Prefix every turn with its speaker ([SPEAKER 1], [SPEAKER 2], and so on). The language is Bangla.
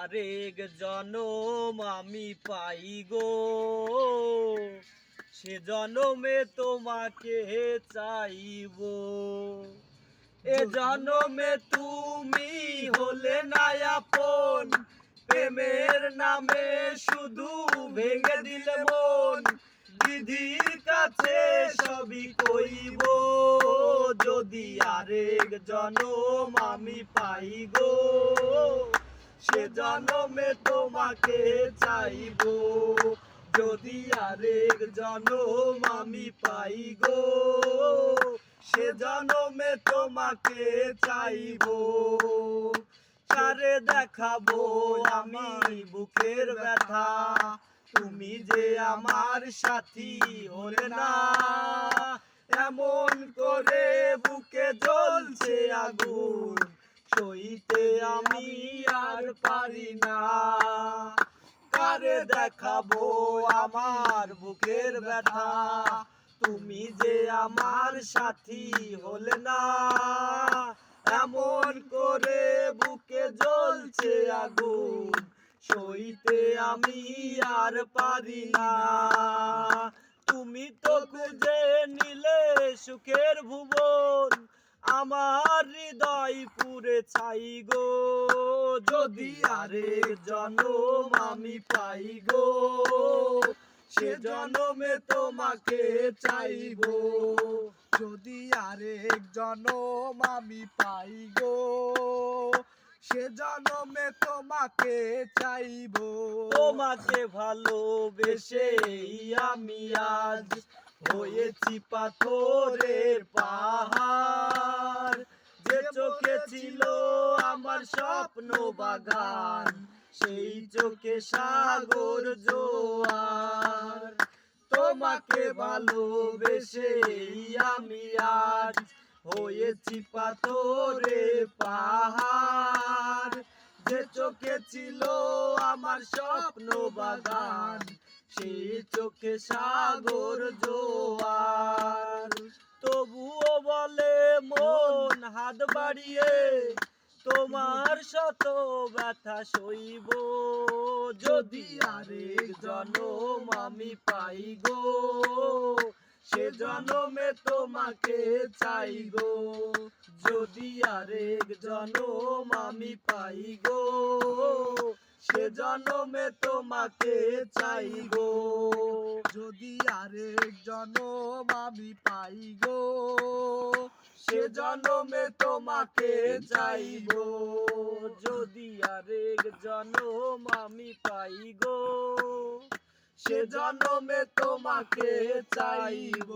[SPEAKER 1] আরেক জনম আমি পাই গো, সে জনমে তোমাকে চাইব। এ জনমে তুমি হলে না আপন, প্রেমের নামে শুধু ভেঙে দিলে মন। বিধির কাছে সবই কইব, যদি আরেক জনম আমি পাই গো, সে জনমে তোমাকে চাইব। যদি আরেক জনম আমি পাই গো, সে জনমে তোমাকে চাইব। কারে দেখাবো আমি বুকের ব্যথা, তুমি যে আমার সাথী হলে না। এমন করে বুকে জ্বলছে আগুন, সইতে আমি আর পারি না। কারে দেখাবো আমার বুকের ব্যথা, তুমি যে আমার সাথী হলে না। এমন করে বুকে জ্বলছে আগুন, সইতে আমি আর পারি না। তুমি তো খুঁজে নিলে সুখের ভুবন, আমার হৃদয় পুরে ছাই গো। যদি আরেক জনম আমি পাই গো, সে জনমে তোমাকে চাইব।
[SPEAKER 2] যদি আরেক জনম আমি পাই গো, সে জনমে তোমাকে চাইব।
[SPEAKER 1] তোমাকে ভালোবেসে আমি আজ হয়েছি পাথরের পাহাড়। যে চোখে ছিল আমার স্বপ্ন বাগান, সেই চোখে সাগর জোয়ার। তোমাকে ভালোবেসে আমি আজ হয়েছি পাথরের পাহাড়। যে চোখে ছিল আমার স্বপ্ন বাগান, সেই চোখে সাগর জোয়ার। তবুও বলে মন হাত বাড়িয়ে, তোমার শত ব্যথা সইব। যদি আরেক জনম আমি পাই গো, সে জনমে তোমাকে চাই গো। যদি আরেক জনম আমি পাই গো, সে জনমে তোমাকে চাই গো।
[SPEAKER 2] যদি আরেক জনম আমি পাই গো,
[SPEAKER 1] সে জনমে তোমাকে চাইব। যদি আরেক জনম আমি পাই গো, সে জনমে তোমাকে চাইব।